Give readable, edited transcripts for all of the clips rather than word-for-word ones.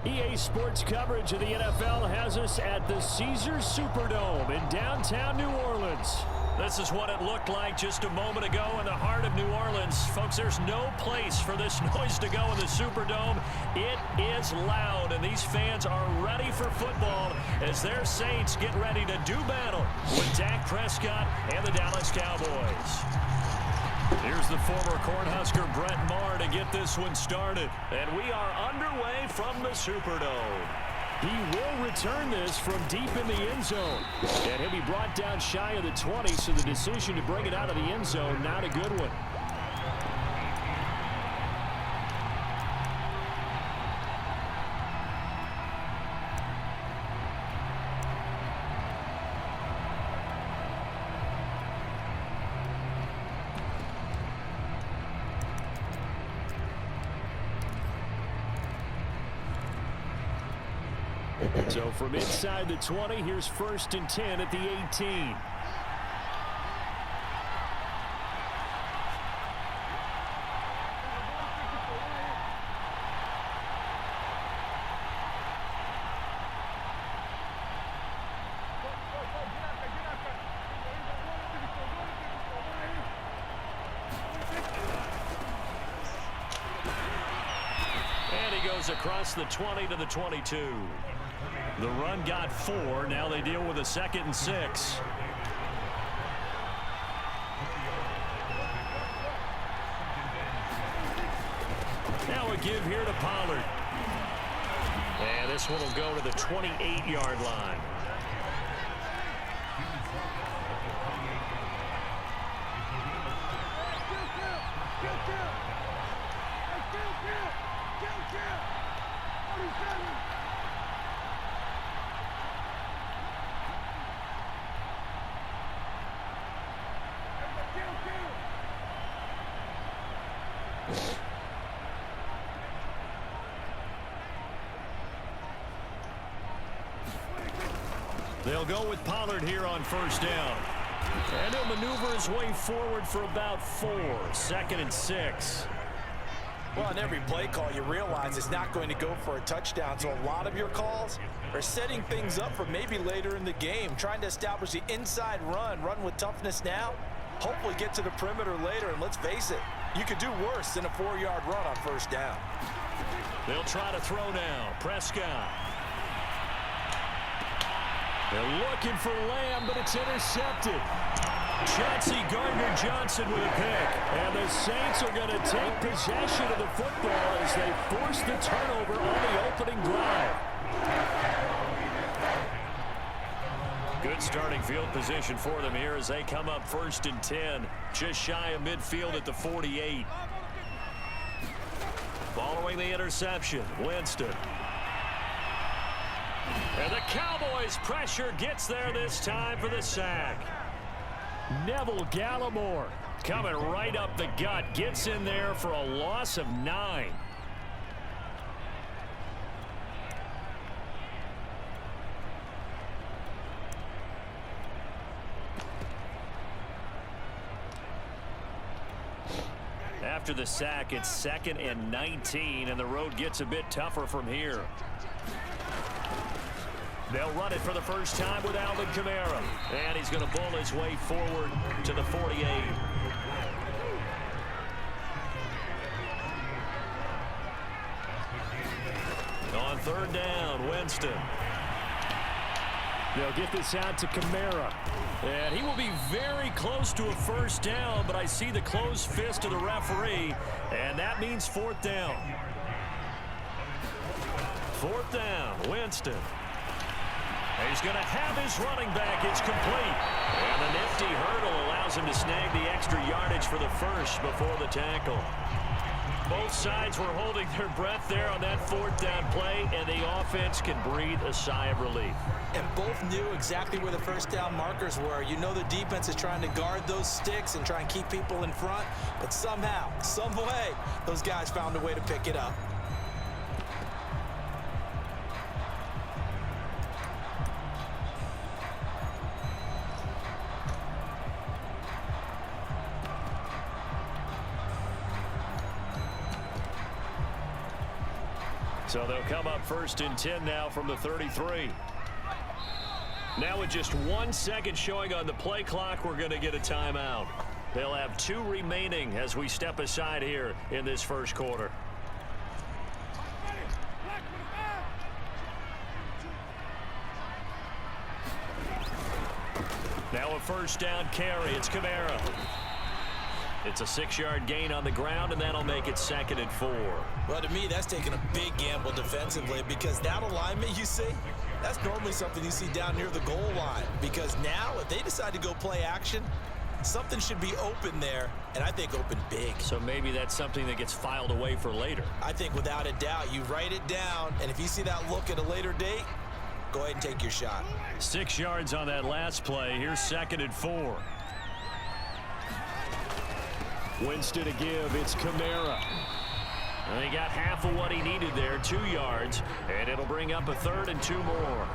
EA Sports coverage of the NFL has us at the Caesars Superdome in downtown New Orleans. This is what it looked like just a moment ago in the heart of New Orleans. Folks, there's no place for this noise to go in the Superdome. It is loud, and these fans are ready for football as their Saints get ready to do battle with Dak Prescott and the Dallas Cowboys. Here's the former Cornhusker Brett Maher to get this one started. And we are underway from the Superdome. He will return this from deep in the end zone. And he'll be brought down shy of the 20, so the decision to bring it out of the end zone, not a good one. So from inside the 20, here's 1st and 10 at the 18. And he goes across the 20 to the 22. The run got 4. Now they deal with a 2nd and 6. Now a give here to Pollard. And this one will go to the 28-yard line. They'll go with Pollard here on 1st down. And he'll maneuver his way forward for about 4. 2nd and 6. Well, on every play call, you realize it's not going to go for a touchdown. So a lot of your calls are setting things up for maybe later in the game, trying to establish the inside run with toughness now, hopefully get to the perimeter later. And let's face it, you could do worse than a 4-yard run on 1st down. They'll try to throw now. Prescott. They're looking for Lamb, but it's intercepted. Chauncey Gardner-Johnson with a pick. And the Saints are going to take possession of the football as they force the turnover on the opening drive. Good starting field position for them here as they come up 1st and 10. Just shy of midfield at the 48. Following the interception, Winston. And the Cowboys' pressure gets there this time for the sack. Neville Gallimore coming right up the gut. Gets in there for a loss of 9. After the sack, it's 2nd and 19, and the road gets a bit tougher from here. They'll run it for the first time with Alvin Kamara. And he's going to bull his way forward to the 48. On 3rd down, Winston. They'll get this out to Kamara. And he will be very close to a 1st down, but I see the closed fist of the referee, and that means 4th down. 4th down, Winston. He's going to have his running back. It's complete. And the nifty hurdle allows him to snag the extra yardage for the 1st before the tackle. Both sides were holding their breath there on that 4th down play, and the offense can breathe a sigh of relief. And both knew exactly where the 1st down markers were. You know the defense is trying to guard those sticks and try and keep people in front, but somehow, some way, those guys found a way to pick it up. So they'll come up 1st and 10 now from the 33. Now with just 1 second showing on the play clock, we're going to get a timeout. They'll have 2 remaining as we step aside here in this first quarter. Now a 1st down carry. It's Kamara. It's a 6-yard gain on the ground, and that'll make it 2nd and 4. Well, to me, that's taking a big gamble defensively because that alignment you see, that's normally something you see down near the goal line. Because now, if they decide to go play action, something should be open there, and I think open big. So maybe that's something that gets filed away for later. I think without a doubt, you write it down, and if you see that look at a later date, go ahead and take your shot. 6 yards on that last play. Here's 2nd and 4. Winston to give. It's Kamara. And he got half of what he needed there, 2 yards, and it'll bring up a 3rd and 2 more.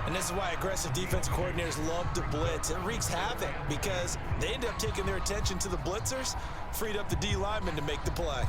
And this is why aggressive defense coordinators love to blitz. It wreaks havoc because they end up taking their attention to the blitzers, freed up the D lineman to make the play.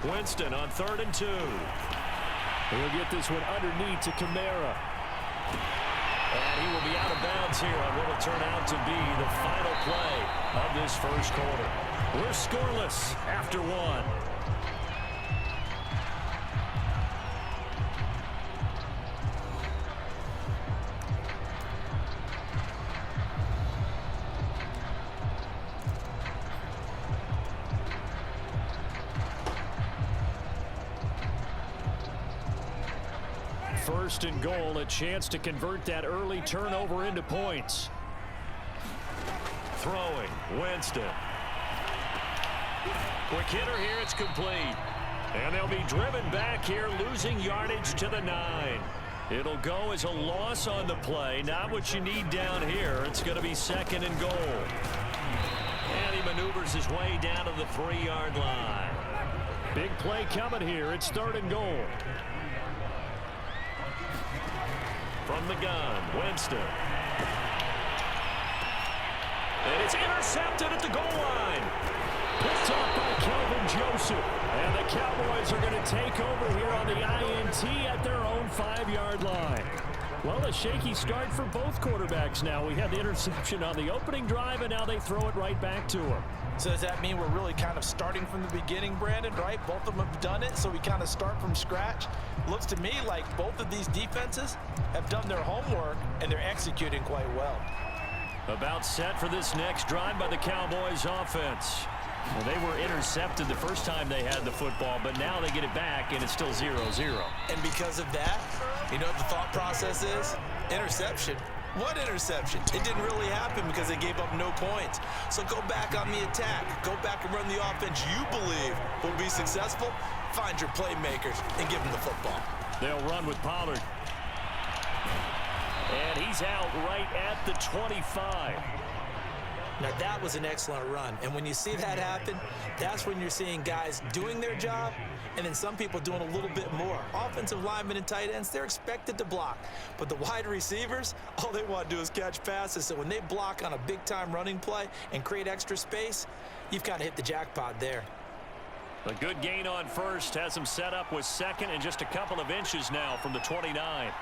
Winston on 3rd and 2. He'll get this one underneath to Kamara. And he will be out of bounds here on what will turn out to be the final play of this first quarter. We're scoreless after 1. First and goal, a chance to convert that early turnover into points. Throwing, Winston. Quick hitter here, it's complete. And they'll be driven back here, losing yardage to the 9. It'll go as a loss on the play, not what you need down here. It's going to be 2nd and goal. And he maneuvers his way down to the 3-yard line. Big play coming here. It's 3rd and goal. From the gun, Winston. And it's intercepted at the goal line. Picked off by Kelvin Joseph. And the Cowboys are going to take over here on the INT at their own 5-yard line. Well, a shaky start for both quarterbacks now. We had the interception on the opening drive, and now they throw it right back to him. So does that mean we're really kind of starting from the beginning, Brandon, right? Both of them have done it, so we kind of start from scratch. Looks to me like both of these defenses have done their homework, and they're executing quite well. About set for this next drive by the Cowboys offense. Well, they were intercepted the first time they had the football, but now they get it back, and it's still 0-0. And because of that, you know what the thought process is? Interception. What interception? It didn't really happen because they gave up no points. So go back on the attack. Go back and run the offense you believe will be successful. Find your playmakers and give them the football. They'll run with Pollard. And he's out right at the 25. Now that was an excellent run. And when you see that happen, that's when you're seeing guys doing their job and then some people doing a little bit more. Offensive linemen and tight ends, they're expected to block. But the wide receivers, all they want to do is catch passes. So when they block on a big-time running play and create extra space, you've kind of hit the jackpot there. A good gain on first has him set up with 2nd and just a couple of inches now from the 29.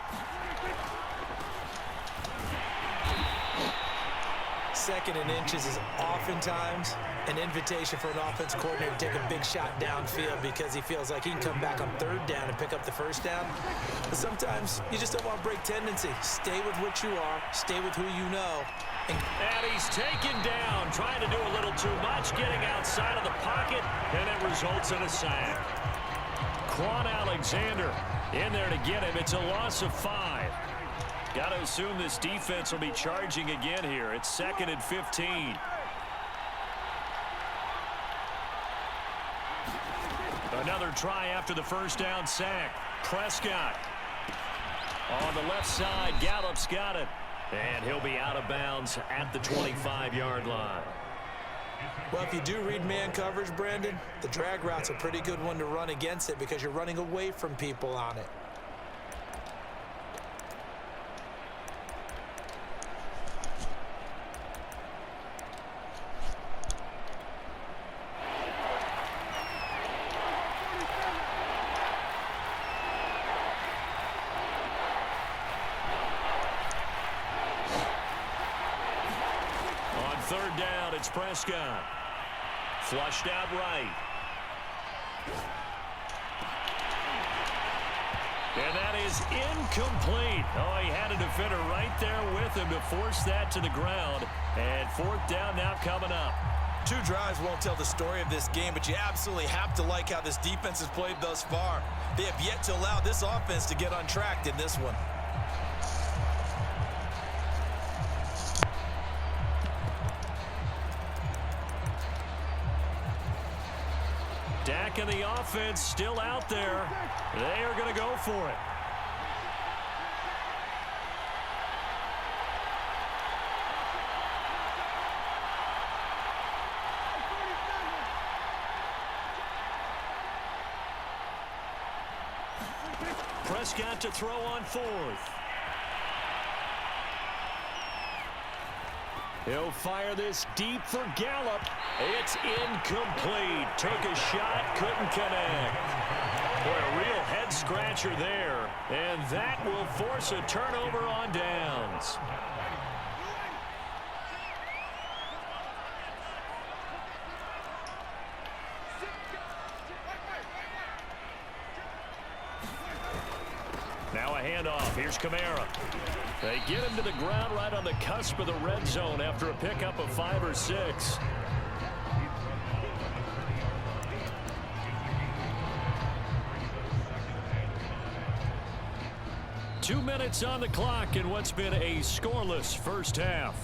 2nd and inches is oftentimes an invitation for an offense coordinator to take a big shot downfield because he feels like he can come back on 3rd down and pick up the 1st down. But sometimes you just don't want to break tendency. Stay with what you are. Stay with who you know. And he's taken down, trying to do a little too much, getting outside of the pocket, and it results in a sack. Quan Alexander in there to get him. It's a loss of 5. Got to assume this defense will be charging again here. It's 2nd and 15. Another try after the 1st down sack. Prescott on the left side. Gallup's got it. And he'll be out of bounds at the 25-yard line. Well, if you do read man coverage, Brandon, the drag route's a pretty good one to run against it because you're running away from people on it. On third down, it's Prescott. Flushed out right. And that is incomplete. Oh, he had a defender right there with him to force that to the ground. And fourth down now coming up. 2 drives won't tell the story of this game, but you absolutely have to like how this defense has played thus far. They have yet to allow this offense to get untracked in this one. Dak and the offense still out there. They are going to go for it. Prescott to throw on fourth. He'll fire this deep for Gallup. It's incomplete. Took a shot, couldn't connect. Boy, a real head scratcher there. And that will force a turnover on downs. Now a handoff. Here's Kamara. They get him to the ground right on the cusp of the red zone after a pickup of 5 or 6. Two minutes on the clock in what's been a scoreless first half.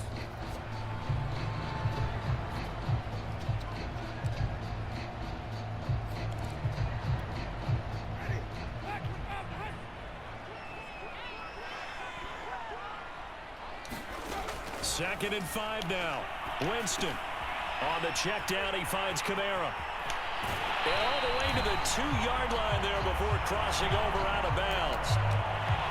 Second and 5 now. Winston on the check down. He finds Kamara. And all the way to the 2-yard line there before crossing over out of bounds.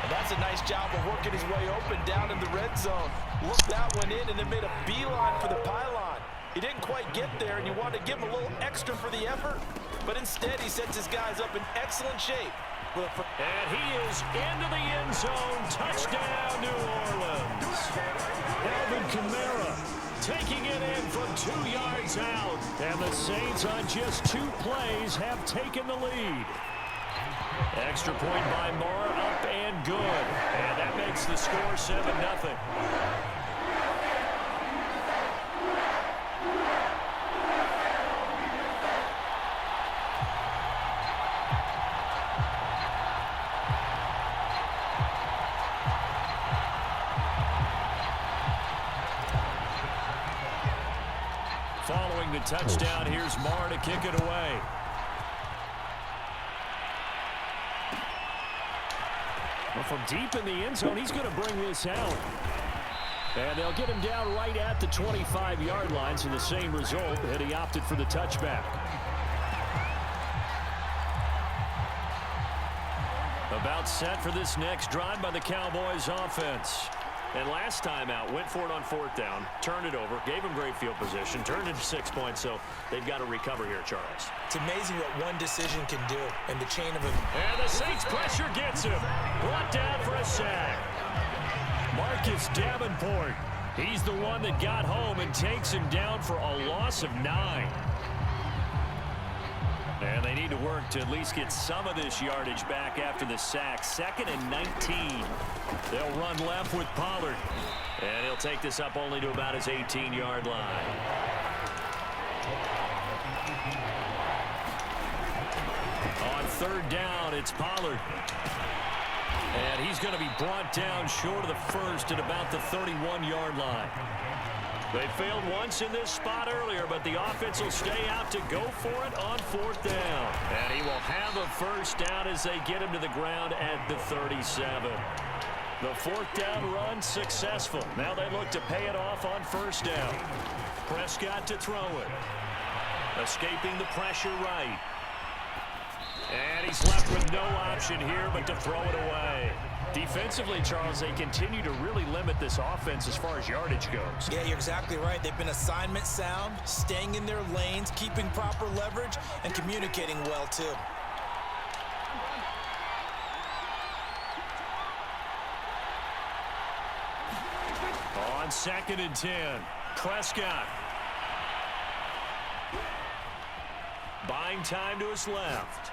And that's a nice job of working his way open down in the red zone. Looked that one in and then made a beeline for the pylon. He didn't quite get there, and you want to give him a little extra for the effort. But instead, he sets his guys up in excellent shape. And he is into the end zone. Touchdown, New Orleans. Alvin Kamara taking it in from 2 yards out. And the Saints on just 2 plays have taken the lead. Extra point by Moore, up and good. And that makes the score 7-0. Following the touchdown, here's Moore to kick it away. Well, from deep in the end zone, he's going to bring this out. And they'll get him down right at the 25-yard line, so the same result, and he opted for the touchback. About set for this next drive by the Cowboys offense. And last time out, went for it on 4th down, turned it over, gave him great field position, turned it to 6 points, so they've got to recover here, Charles. It's amazing what one decision can do in the chain of it. And the Saints pressure gets him. Brought down for a sack. Marcus Davenport. He's the one that got home and takes him down for a loss of 9. And they need to work to at least get some of this yardage back after the sack. 2nd and 19. They'll run left with Pollard. And he'll take this up only to about his 18-yard line. On 3rd down, it's Pollard. And he's going to be brought down short of the first at about the 31-yard line. They failed once in this spot earlier, but the offense will stay out to go for it on 4th down. And he will have a first down as they get him to the ground at the 37. The fourth down run successful. Now they look to pay it off on first down. Prescott to throw it. Escaping the pressure right. And he's left with no option here but to throw it away. Defensively, Charles, they continue to really limit this offense as far as yardage goes. Yeah, you're exactly right. They've been assignment sound, staying in their lanes, keeping proper leverage, and communicating well, too. On 2nd and 10, Prescott. Buying time to his left.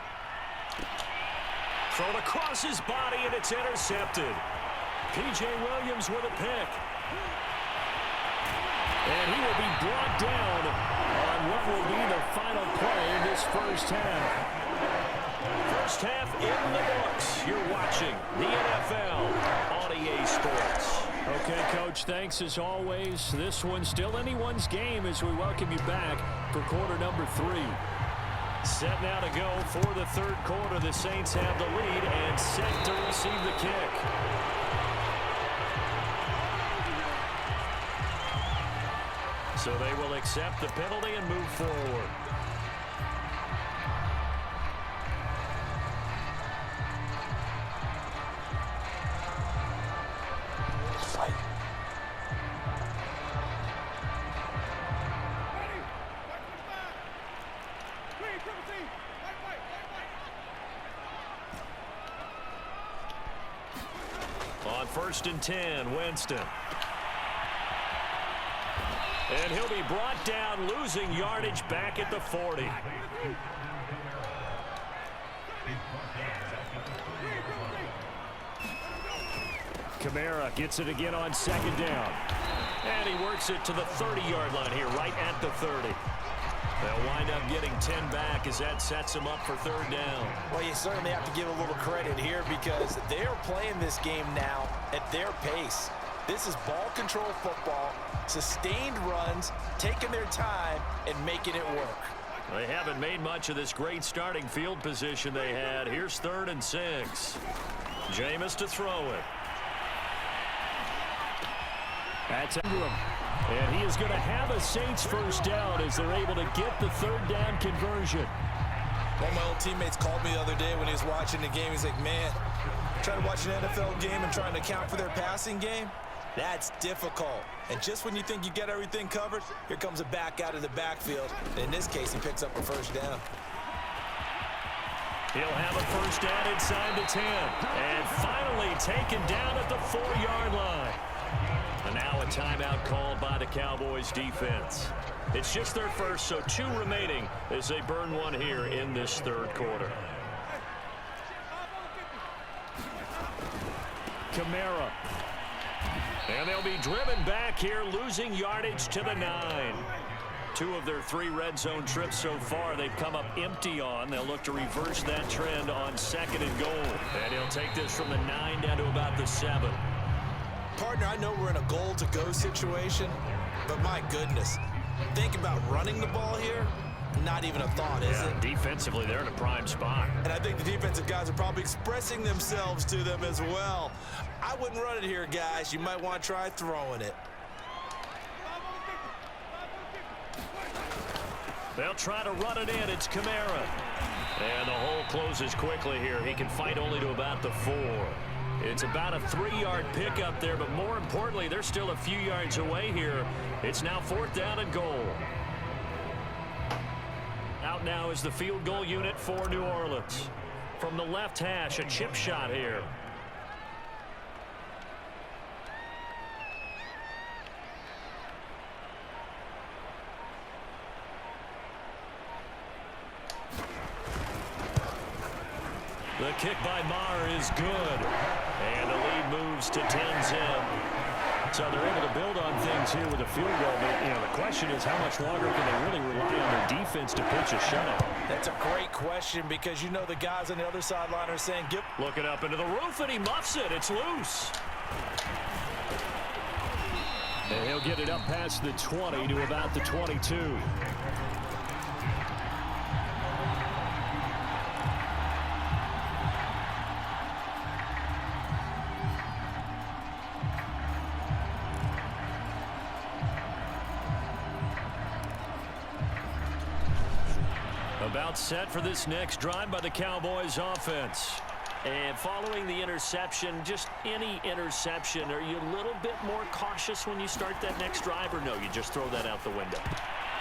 Thrown across his body, and it's intercepted. P.J. Williams with a pick. And he will be brought down on what will be the final play in this first half. First half in the books. You're watching the NFL on EA Sports. Okay, Coach, thanks as always. This one's still anyone's game as we welcome you back for quarter number 3. Set now to go for the third quarter. The Saints have the lead and set to receive the kick. So they will accept the penalty and move forward. On 1st and 10, Winston. And he'll be brought down, losing yardage back at the 40. Kamara gets it again on 2nd down. And he works it to the 30-yard line here, right at the 30. They'll wind up getting 10 back as that sets them up for 3rd down. Well, you certainly have to give a little credit here because they are playing this game now at their pace. This is ball control football, sustained runs, taking their time, and making it work. They haven't made much of this great starting field position they had. Here's 3rd and 6. Jameis to throw it. That's Ingram. And he is going to have a Saints first down as they're able to get the 3rd down conversion. One of my old teammates called me the other day when he was watching the game. He's like, man, trying to watch an NFL game and trying to account for their passing game, that's difficult. And just when you think you get everything covered, here comes a back out of the backfield. And in this case, he picks up a first down. He'll have a first down inside the 10. And finally taken down at the 4-yard line. And now a timeout called by the Cowboys defense. It's just their first, so 2 remaining as they burn one here in this 3rd quarter. Kamara. And they'll be driven back here, losing yardage to the 9. 2 of their 3 red zone trips so far they've come up empty on. They'll look to reverse that trend on 2nd and goal. And he'll take this from the 9 down to about the 7. Partner, I know we're in a goal-to-go situation, but my goodness, think about running the ball here. Not even a thought, is it? Defensively, they're in a prime spot. And I think the defensive guys are probably expressing themselves to them as well. I wouldn't run it here, guys. You might want to try throwing it. They'll try to run it in. It's Kamara. And the hole closes quickly here. He can fight only to about the 4. It's about a 3-yard pickup there, but more importantly, they're still a few yards away here. It's now 4th down and goal. Out now is the field goal unit for New Orleans. From the left hash, a chip shot here. The kick by Maher is good. And the lead moves to 10-zip. So they're able to build on things here with a field goal. But, the question is how much longer can they really rely on their defense to pitch a shutout? That's a great question because the guys on the other sideline are saying, looking up into the roof, and he muffs it. It's loose. And he'll get it up past the 20 to about the 22. About set for this next drive by the Cowboys offense. And following the interception, just any interception, are you a little bit more cautious when you start that next drive, or no, you just throw that out the window?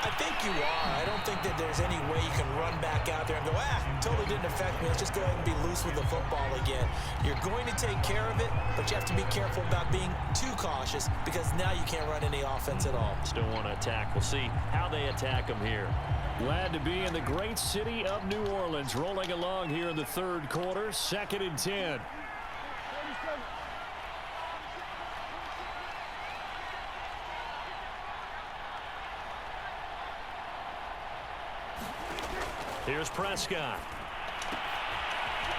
I think you are. I don't think that there's any way you can run back out there and go, totally didn't affect me. Let's just go ahead and be loose with the football again. You're going to take care of it, but you have to be careful about being too cautious because now you can't run any offense at all. Still want to attack. We'll see how they attack them here. Glad to be in the great city of New Orleans. Rolling along here in the third quarter, 2nd and 10. Here's Prescott.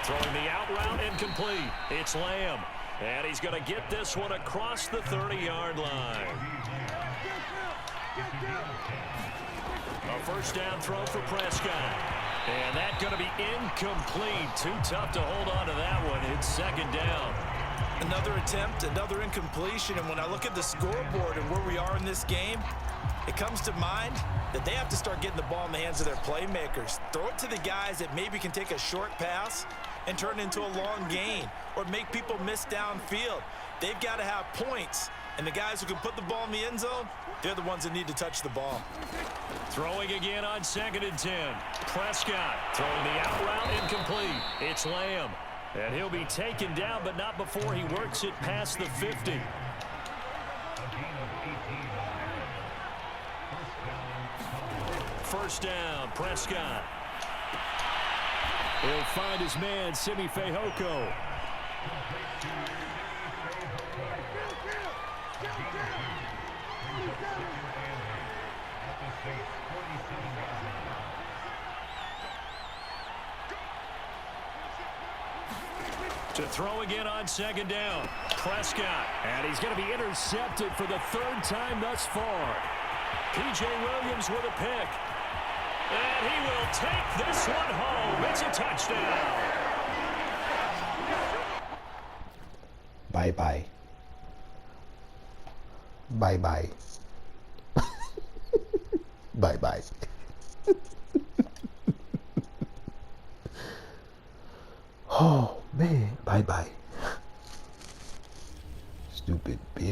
Throwing the out route incomplete. It's Lamb. And he's going to get this one across the 30-yard line. A first down throw for Prescott. And that's going to be incomplete. Too tough to hold on to that one. It's 2nd down. Another attempt, another incompletion. And when I look at the scoreboard and where we are in this game, it comes to mind that they have to start getting the ball in the hands of their playmakers. Throw it to the guys that maybe can take a short pass and turn it into a long gain or make people miss downfield. They've got to have points. And the guys who can put the ball in the end zone, they're the ones that need to touch the ball. Throwing again on 2nd and 10. Prescott throwing the out route incomplete. It's Lamb. And he'll be taken down, but not before he works it past the 50. First down, Prescott. He'll find his man, Simi Fehoko. To throw again on 2nd down. Prescott. And he's going to be intercepted for the 3rd time thus far. P.J. Williams with a pick. And he will take this one home. It's a touchdown. Bye-bye. Bye-bye. Bye-bye. Oh, man. Bye-bye. Stupid bitch.